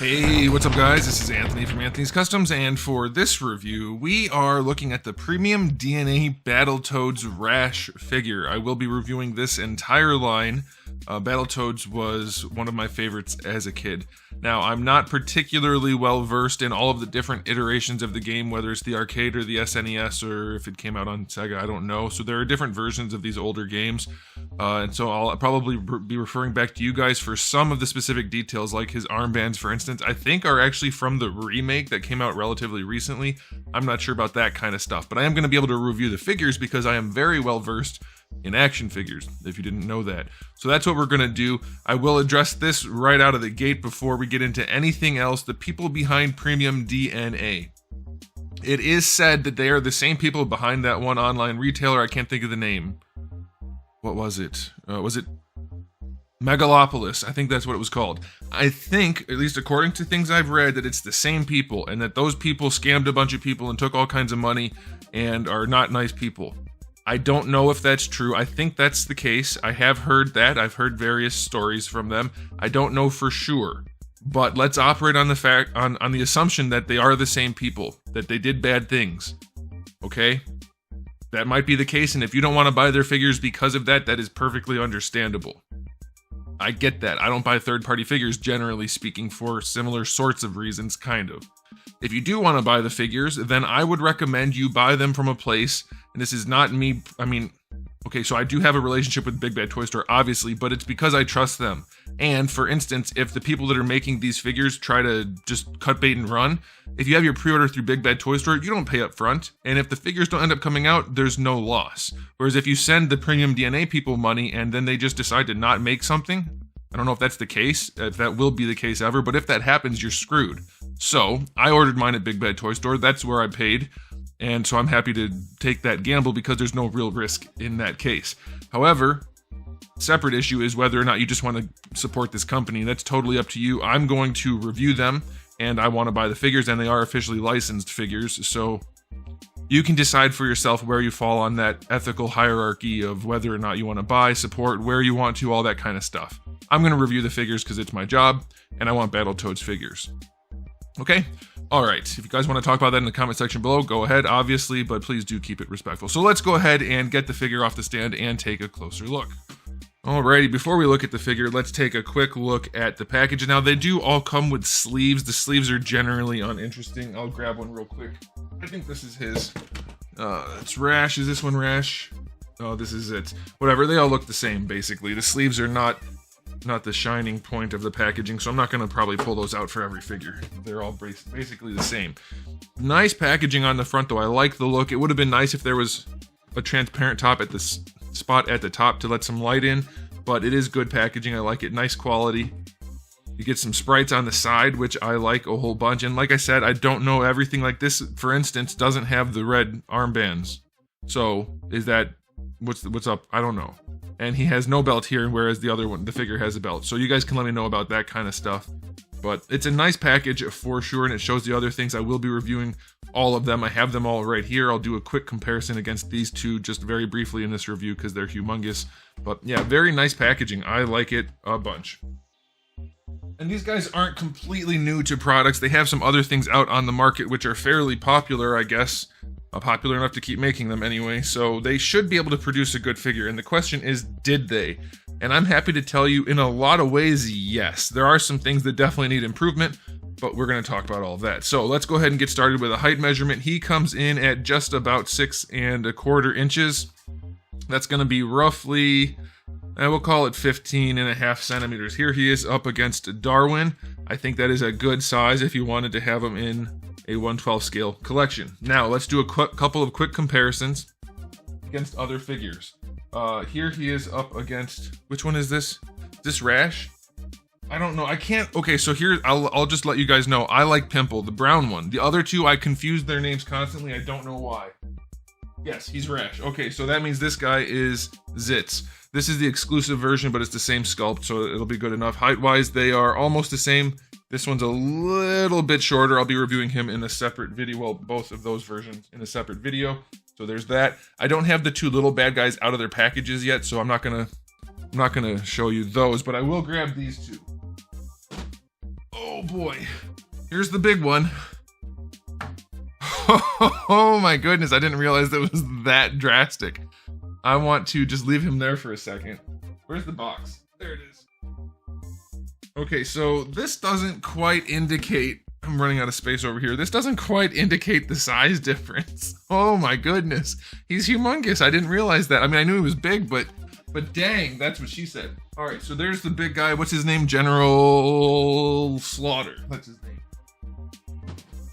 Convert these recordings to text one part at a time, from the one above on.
Hey, what's up guys? This is Anthony from Anthony's Customs, and for this review, we are looking at the Premium DNA Battletoads RASH figure. I will be reviewing this entire line. Battletoads was one of my favorites as a kid. Now, I'm not particularly well versed in all of the different iterations of the game, whether it's the arcade or the SNES, or if it came out on Sega, I don't know. So there are different versions of these older games, and so I'll probably be referring back to you guys for some of the specific details, like his armbands, for instance, I think are actually from the remake that came out relatively recently. I'm not sure about that kind of stuff, but I am going to be able to review the figures because I am very well versed in action figures, if you didn't know that. So that's what we're going to do. I will address this right out of the gate before we get into anything else. The people behind Premium DNA. It is said that they are the same people behind that one online retailer. I can't think of the name. What was it? Was it Megalopolis? I think that's what it was called. I think, at least according to things I've read, that it's the same people, and that those people scammed a bunch of people and took all kinds of money and are not nice people. I don't know if that's true. I think that's the case. I have heard that. I've heard various stories from them. I don't know for sure. But let's operate on the fact on the assumption that they are the same people, that they did bad things. Okay? That might be the case, and if you don't want to buy their figures because of that, that is perfectly understandable. I get that. I don't buy third-party figures, generally speaking, for similar sorts of reasons, kind of. If you do want to buy the figures, then I would recommend you buy them from a place, and this is not me, okay, so I do have a relationship with Big Bad Toy Store, obviously, but it's because I trust them. And, for instance, if the people that are making these figures try to just cut bait and run, if you have your pre-order through Big Bad Toy Store, you don't pay up front, and if the figures don't end up coming out, there's no loss. Whereas if you send the Premium DNA people money, and then they just decide to not make something, I don't know if that's the case, if that will be the case ever, but if that happens, you're screwed. So, I ordered mine at Big Bad Toy Store, that's where I paid, and so I'm happy to take that gamble because there's no real risk in that case. However, separate issue is whether or not you just want to support this company. That's totally up to you. I'm going to review them, and I want to buy the figures, and they are officially licensed figures, so you can decide for yourself where you fall on that ethical hierarchy of whether or not you want to buy, support, where you want to, all that kind of stuff. I'm going to review the figures because it's my job, and I want Battletoads figures. Okay? Alright, if you guys want to talk about that in the comment section below, go ahead, obviously, but please do keep it respectful. So let's go ahead and get the figure off the stand and take a closer look. Alrighty, before we look at the figure, let's take a quick look at the package. Now, they do all come with sleeves. The sleeves are generally uninteresting. I'll grab one real quick. I think this is his. It's RASH. Is this one RASH? Oh, this is it. Whatever, they all look the same, basically. The sleeves are not the shining point of the packaging, so I'm not going to probably pull those out for every figure. They're all basically the same. Nice packaging on the front, though. I like the look. It would have been nice if there was a transparent top at the spot at the top to let some light in, but it is good packaging. I like it. Nice quality. You get some sprites on the side, which I like a whole bunch, and like I said, I don't know everything. Like this, for instance, doesn't have the red armbands. So, is that... what's up? I don't know. And he has no belt here, whereas the other one, the figure, has a belt. So you guys can let me know about that kind of stuff. But it's a nice package for sure, and it shows the other things. I will be reviewing all of them. I have them all right here. I'll do a quick comparison against these two just very briefly in this review because they're humongous. But yeah, very nice packaging. I like it a bunch. And these guys aren't completely new to products. They have some other things out on the market which are fairly popular, I guess. Popular enough to keep making them anyway, so they should be able to produce a good figure, and the question is, did they? And I'm happy to tell you, in a lot of ways, yes. There are some things that definitely need improvement, but we're going to talk about all of that. So let's go ahead and get started with a height measurement. He comes in at just about 6 1/4 inches. That's going to be roughly, we'll call it 15.5 centimeters. Here he is up against Darwin. I think that is a good size if you wanted to have him in a 1/12 scale collection. Now, let's do a couple of quick comparisons against other figures. Here he is up against, which one is this? Is this RASH? I don't know. I can't. Okay, so here, I'll just let you guys know. I like Pimple, the brown one. The other two, I confuse their names constantly. I don't know why. Yes, he's RASH. Okay, so that means this guy is Zitz. This is the exclusive version, but it's the same sculpt, so it'll be good enough. Height-wise, they are almost the same. This one's a little bit shorter. I'll be reviewing him in a separate video. Well, both of those versions in a separate video. So there's that. I don't have the two little bad guys out of their packages yet, so I'm not gonna show you those, but I will grab these two. Oh, Oh boy. Here's the big one. Oh my goodness, I didn't realize that was that drastic. I want to just leave him there for a second. Where's the box? There it is. Okay, so this doesn't quite indicate, I'm running out of space over here. This doesn't quite indicate the size difference. Oh my goodness. He's humongous. I didn't realize that. I mean, I knew he was big, but dang, that's what she said. All right, so there's the big guy. What's his name? General Slaughter. That's his name.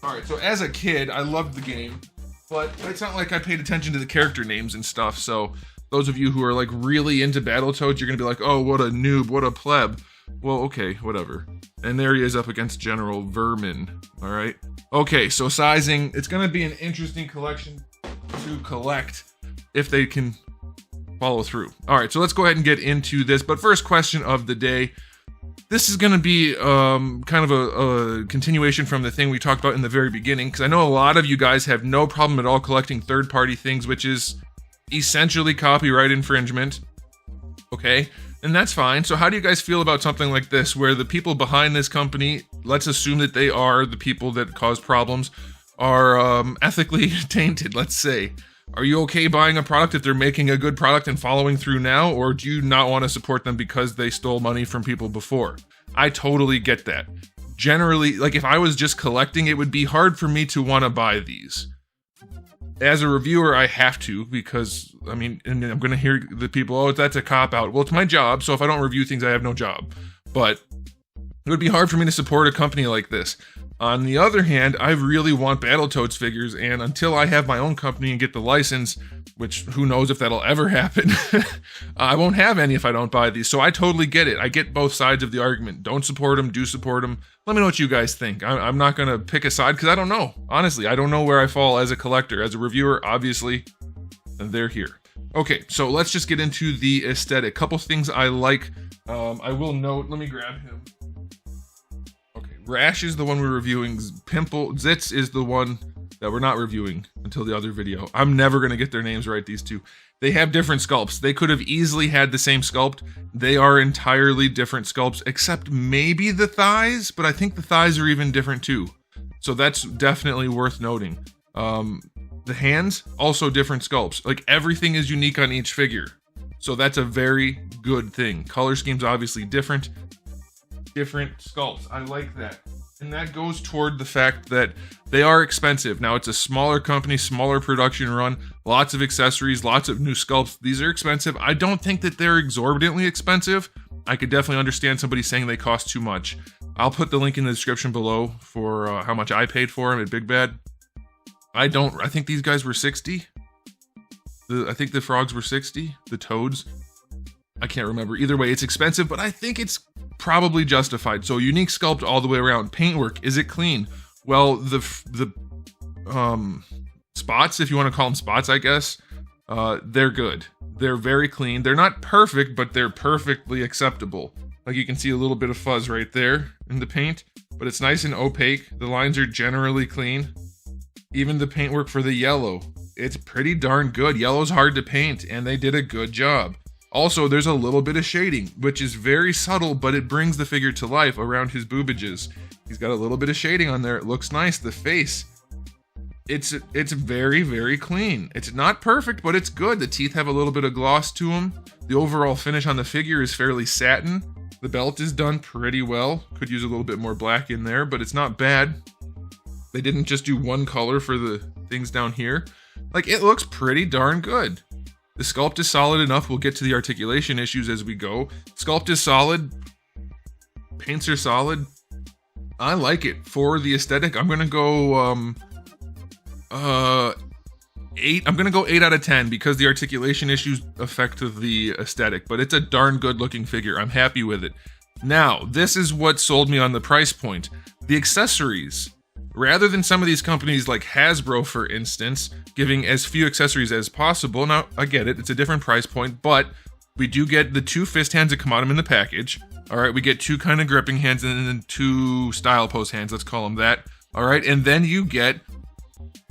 All right, so as a kid, I loved the game, but it's not like I paid attention to the character names and stuff. So those of you who are like really into Battletoads, you're gonna be like, oh, what a noob, what a pleb. Well, okay, whatever. And there he is up against General Vermin. All right. Okay, so sizing, it's gonna be an interesting collection to collect if they can follow through. All right, so let's go ahead and get into this. But first question of the day. This is going to be kind of a continuation from the thing we talked about in the very beginning, because I know a lot of you guys have no problem at all collecting third-party things, which is essentially copyright infringement. Okay, and that's fine. So how do you guys feel about something like this, where the people behind this company, let's assume that they are the people that cause problems, are ethically tainted, let's say? Are you okay buying a product if they're making a good product and following through now, or do you not want to support them because they stole money from people before? I totally get that. Generally, like if I was just collecting, it would be hard for me to want to buy these. As a reviewer, I have to, because, I mean, and I'm going to hear the people, oh, that's a cop-out. Well, it's my job, so if I don't review things, I have no job. But it would be hard for me to support a company like this. On the other hand, I really want Battletoads figures, and until I have my own company and get the license, which who knows if that'll ever happen, I won't have any if I don't buy these. So I totally get it. I get both sides of the argument. Don't support them, do support them. Let me know what you guys think. I'm not going to pick a side because I don't know. Honestly, I don't know where I fall as a collector. As a reviewer, obviously, they're here. Okay, so let's just get into the aesthetic. Couple things I like. I will note, let me grab him. RASH is the one we're reviewing. Zitz is the one that we're not reviewing until the other video. I'm never going to get their names right, these two. They have different sculpts. They could have easily had the same sculpt. They are entirely different sculpts, except maybe the thighs, but I think the thighs are even different too. So that's definitely worth noting. The hands, also different sculpts. Like everything is unique on each figure. So that's a very good thing. Color scheme's obviously different sculpts. I like that. And that goes toward the fact that they are expensive. Now, it's a smaller company, smaller production run, lots of accessories, lots of new sculpts. These are expensive. I don't think that they're exorbitantly expensive. I could definitely understand somebody saying they cost too much. I'll put the link in the description below for how much I paid for them at Big Bad. I think these guys were 60. I think the frogs were 60. The toads. I can't remember. Either way, it's expensive, but I think it's probably justified. So unique sculpt all the way around. Paintwork, is it clean? Well, the spots, if you want to call them spots, I guess, they're good. They're very clean. They're not perfect, but they're perfectly acceptable. Like you can see a little bit of fuzz right there in the paint, but it's nice and opaque. The lines are generally clean. Even the paintwork for the yellow, it's pretty darn good. Yellow's hard to paint, and they did a good job. Also, there's a little bit of shading, which is very subtle, but it brings the figure to life around his boobages. He's got a little bit of shading on there. It looks nice. The face, it's very, very clean. It's not perfect, but it's good. The teeth have a little bit of gloss to them. The overall finish on the figure is fairly satin. The belt is done pretty well. Could use a little bit more black in there, but it's not bad. They didn't just do one color for the things down here. Like, it looks pretty darn good. The sculpt is solid enough. We'll get to the articulation issues as we go. Sculpt is solid. Paints are solid. I like it. For the aesthetic, I'm gonna go 8. I'm gonna go 8 out of 10 because the articulation issues affect the aesthetic, but it's a darn good looking figure. I'm happy with it. Now, this is what sold me on the price point. The accessories. Rather than some of these companies like Hasbro, for instance, giving as few accessories as possible. Now, I get it. It's a different price point, but we do get the 2 fist hands that come on them in the package. All right, we get 2 kind of gripping hands and then 2 style pose hands. Let's call them that. All right, and then you get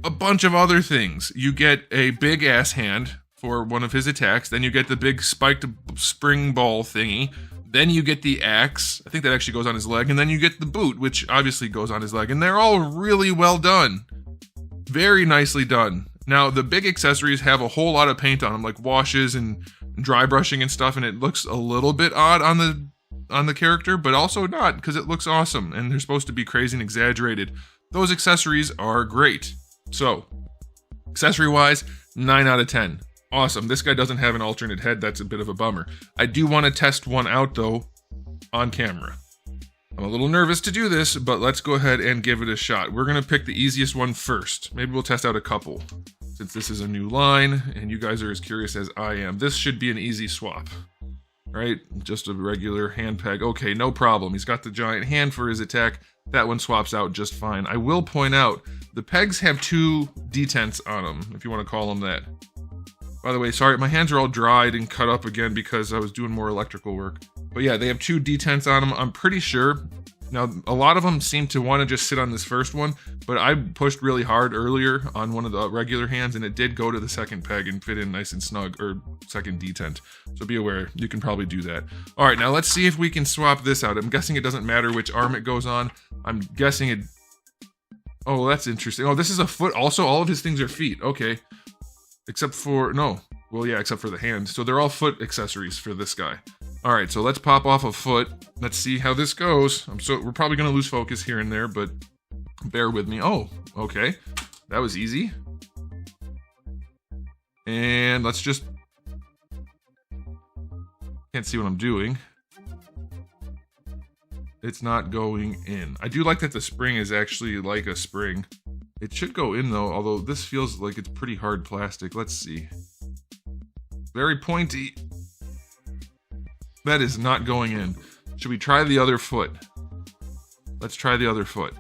a bunch of other things. You get a big ass hand for one of his attacks. Then you get the big spiked spring ball thingy. Then you get the axe. I think that actually goes on his leg. And then you get the boot, which obviously goes on his leg. And they're all really well done. Very nicely done. Now, the big accessories have a whole lot of paint on them, like washes and dry brushing and stuff. And it looks a little bit odd on the character, but also not, because it looks awesome. And they're supposed to be crazy and exaggerated. Those accessories are great. So, accessory-wise, 9 out of 10. Awesome. This guy doesn't have an alternate head. That's a bit of a bummer. I do want to test one out, though, on camera. I'm a little nervous to do this, but let's go ahead and give it a shot. We're going to pick the easiest one first. Maybe we'll test out a couple, since this is a new line, and you guys are as curious as I am. This should be an easy swap, right? Just a regular hand peg. Okay, no problem. He's got the giant hand for his attack. That one swaps out just fine. I will point out, the pegs have 2 detents on them, if you want to call them that. By the way, sorry, my hands are all dried and cut up again because I was doing more electrical work. But yeah, they have 2 detents on them, I'm pretty sure. Now, a lot of them seem to want to just sit on this first one, but I pushed really hard earlier on one of the regular hands, and it did go to the second peg and fit in nice and snug, or second detent. So be aware, you can probably do that. All right, now let's see if we can swap this out. I'm guessing it doesn't matter which arm it goes on. I'm guessing it... Oh, that's interesting. Oh, this is a foot also? All of his things are feet. Okay. Except for... No. Well, yeah, except for the hand. So they're all foot accessories for this guy. All right, so let's pop off a foot. Let's see how this goes. We're probably going to lose focus here and there, but bear with me. Oh, okay. That was easy. And let's just... Can't see what I'm doing. It's not going in. I do like that the spring is actually like a spring. It should go in though, although this feels like it's pretty hard plastic. Let's see. Very pointy. That is not going in. Should we try the other foot? Let's try the other foot.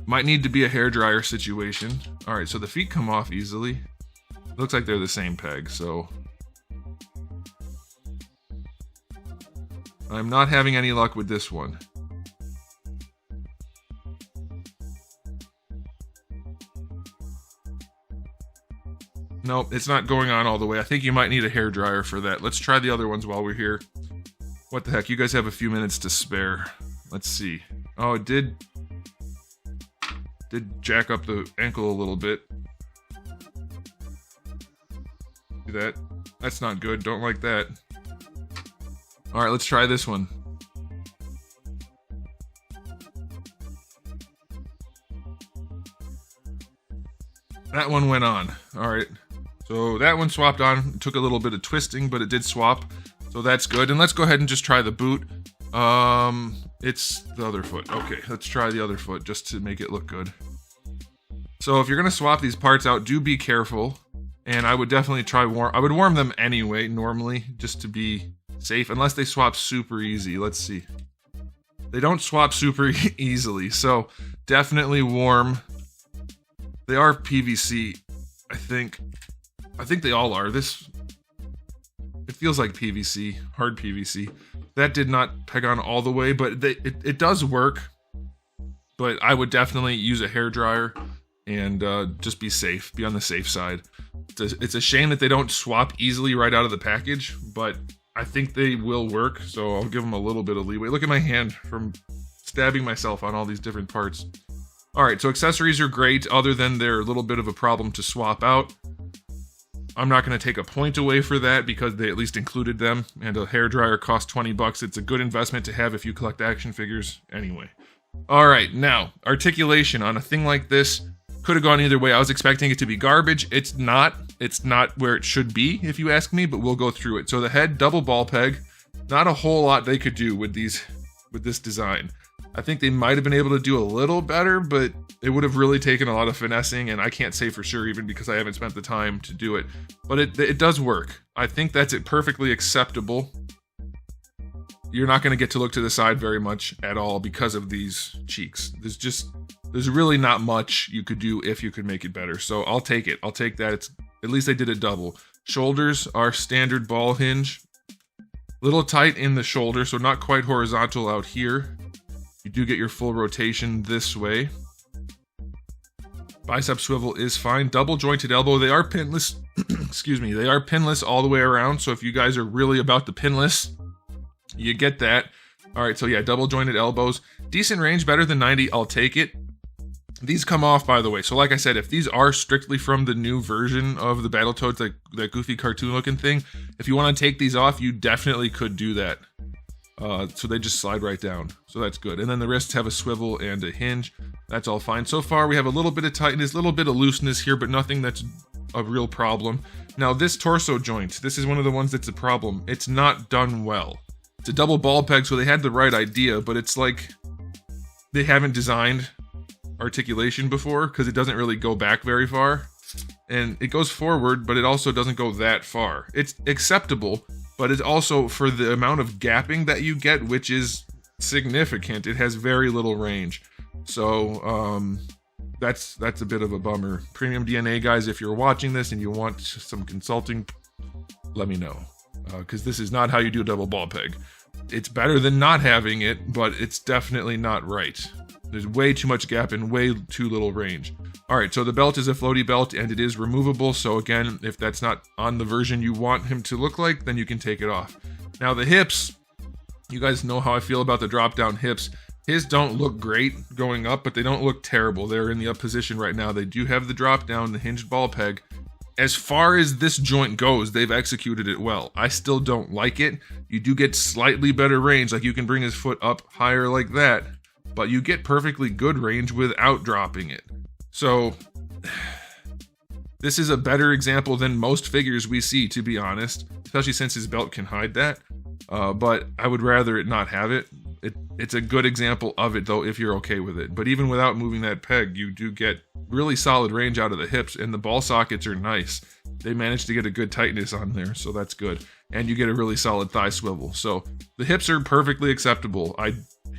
Might need to be a hairdryer situation. All right, so the feet come off easily. Looks like they're the same peg, so... I'm not having any luck with this one. Nope, it's not going on all the way. I think you might need a hairdryer for that. Let's try the other ones while we're here. What the heck? You guys have a few minutes to spare. Let's see. Oh, it did jack up the ankle a little bit. See that? That's not good. Don't like that. All right, let's try this one. That one went on. All right. So that one swapped on. It took a little bit of twisting, but it did swap. So that's good. And let's go ahead and just try the boot. It's the other foot. Okay, let's try the other foot just to make it look good. So if you're going to swap these parts out, do be careful. And I would definitely try I would warm them anyway, normally, just to be safe. Unless they swap super easy. Let's see. They don't swap super easily. So definitely warm. They are PVC, I think. I think they all are. It feels like PVC, hard PVC. That did not peg on all the way, but it does work. But I would definitely use a hairdryer and just be safe, be on the safe side. It's a shame that they don't swap easily right out of the package, but I think they will work, so I'll give them a little bit of leeway. Look at my hand from stabbing myself on all these different parts. Alright, so accessories are great, other than they're a little bit of a problem to swap out. I'm not going to take a point away for that because they at least included them, and a hairdryer costs 20 bucks. It's a good investment to have if you collect action figures anyway. Alright, now, articulation on a thing like this could have gone either way. I was expecting it to be garbage. It's not. It's not where it should be, if you ask me, but we'll go through it. So the head, double ball peg. Not a whole lot they could do with this design. I think they might have been able to do a little better, but it would have really taken a lot of finessing, and I can't say for sure even because I haven't spent the time to do it. But it does work. I think that's perfectly acceptable. You're not going to get to look to the side very much at all because of these cheeks. There's really not much you could do if you could make it better. So I'll take it. I'll take that. At least they did a double. Shoulders are standard ball hinge. Little tight in the shoulder, so not quite horizontal out here. You do get your full rotation this way. Bicep swivel is fine. Double jointed elbow. They are pinless. Excuse me. They are pinless all the way around. So if you guys are really about the pinless, You get that. All right, so yeah, double jointed elbows. Decent range, better than 90. I'll take it. These come off, by the way. So like I said, if these are strictly from the new version of the Battletoads, like that goofy cartoon looking thing, if you want to take these off, you definitely could do that. So they just slide right down. So that's good. And then the wrists have a swivel and a hinge. That's all fine. So far, we have a little bit of tightness, a little bit of looseness here, but nothing that's a real problem. Now, this torso joint, this is one of the ones that's a problem. It's not done well. It's a double ball peg, so they had the right idea, but it's like they haven't designed articulation before, because it doesn't really go back very far. And it goes forward, but it also doesn't go that far. It's acceptable, but it's also, for the amount of gapping that you get, which is significant, it has very little range. So, that's a bit of a bummer. Premium DNA guys, if you're watching this and you want some consulting, let me know. Because this is not how you do a double ball peg. It's better than not having it, but it's definitely not right. There's way too much gap and way too little range. All right, so the belt is a floaty belt and it is removable. So again, if that's not on the version you want him to look like, then you can take it off. Now the hips, you guys know how I feel about the drop down hips. His don't look great going up, but they don't look terrible. They're in the up position right now. They do have the drop down, the hinged ball peg. As far as this joint goes, they've executed it well. I still don't like it. You do get slightly better range, like you can bring his foot up higher like that, but you get perfectly good range without dropping it. So, this is a better example than most figures we see, to be honest, especially since his belt can hide that, but I would rather it not have it. It's a good example of it, though, if you're okay with it. But even without moving that peg, you do get really solid range out of the hips, and the ball sockets are nice. They managed to get a good tightness on there, so that's good. And you get a really solid thigh swivel. So the hips are perfectly acceptable. I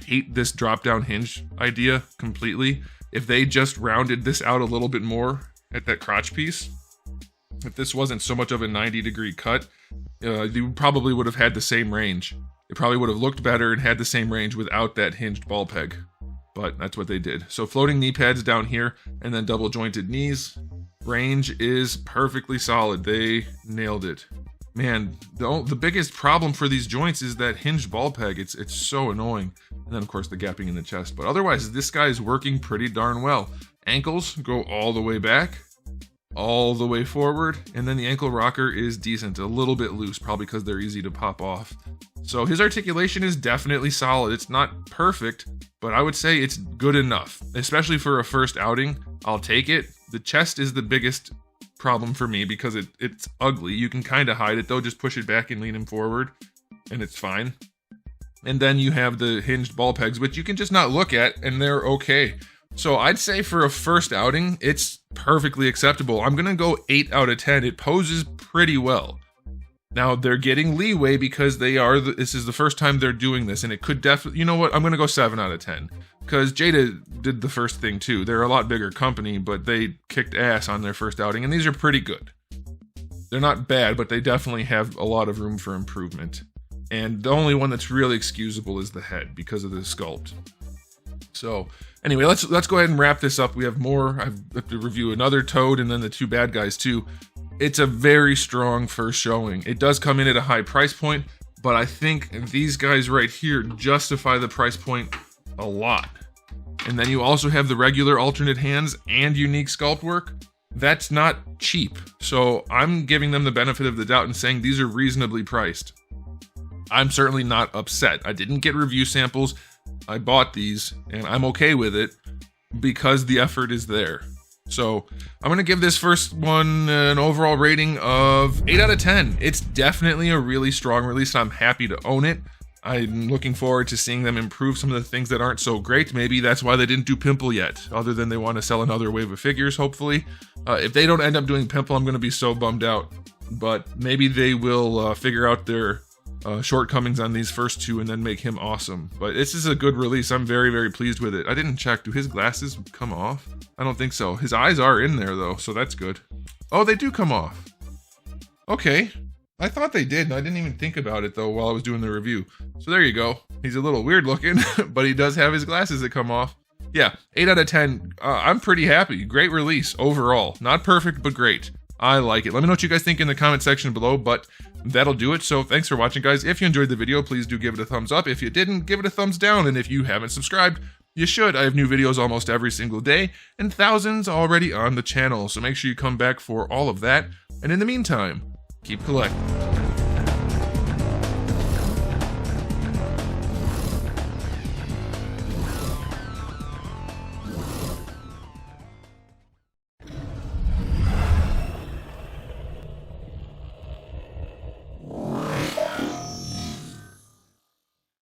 hate this drop-down hinge idea completely. If they just rounded this out a little bit more at that crotch piece, if this wasn't so much of a 90-degree cut, you probably would have had the same range. It probably would have looked better and had the same range without that hinged ball peg. But that's what they did. So floating knee pads down here and then double jointed knees. Range is perfectly solid. They nailed it. Man, the biggest problem for these joints is that hinged ball peg. It's so annoying. And then of course the gapping in the chest. But otherwise this guy is working pretty darn well. Ankles go all the way back, all the way forward, and then the ankle rocker is decent. A little bit loose, probably because they're easy to pop off. So his articulation is definitely solid. It's not perfect, but I would say it's good enough. Especially for a first outing, I'll take it. The chest is the biggest problem for me because it's ugly. You can kind of hide it though, just push it back and lean him forward, and it's fine. And then you have the hinged ball pegs, which you can just not look at, and they're okay. So I'd say for a first outing, it's perfectly acceptable. I'm gonna go 8 out of 10. It poses pretty well. Now, they're getting leeway because this is the first time they're doing this, and it could definitely, you know what, I'm going to go 7 out of 10. Because Jada did the first thing too. They're a lot bigger company, but they kicked ass on their first outing, and these are pretty good. They're not bad, but they definitely have a lot of room for improvement. And the only one that's really excusable is the head, because of the sculpt. So, anyway, let's go ahead and wrap this up. We have more. I have to review another Toad, and then the 2 bad guys too. It's a very strong first showing. It does come in at a high price point, but I think these guys right here justify the price point a lot. And then you also have the regular alternate hands and unique sculpt work. That's not cheap. So I'm giving them the benefit of the doubt and saying these are reasonably priced. I'm certainly not upset. I didn't get review samples. I bought these and I'm okay with it because the effort is there. So I'm going to give this first one an overall rating of 8 out of 10. It's definitely a really strong release. I'm happy to own it. I'm looking forward to seeing them improve some of the things that aren't so great. Maybe that's why they didn't do Pimple yet, other than they want to sell another wave of figures, hopefully. If they don't end up doing Pimple, I'm going to be so bummed out. But maybe they will figure out their shortcomings on these first 2 and then make him awesome. But this is a good release. I'm very, very pleased with it. I didn't check. Do his glasses come off? I don't think so. His eyes are in there though, so that's good. Oh, they do come off. Okay. I thought they did, and I didn't even think about it though while I was doing the review. So there you go. He's a little weird looking, but he does have his glasses that come off. Yeah, 8 out of 10. I'm pretty happy. Great release overall. Not perfect, but great. I like it. Let me know what you guys think in the comment section below, but that'll do it. So thanks for watching, guys. If you enjoyed the video, please do give it a thumbs up. If you didn't, give it a thumbs down. And if you haven't subscribed, you should. I have new videos almost every single day and thousands already on the channel. So make sure you come back for all of that. And in the meantime, keep collecting.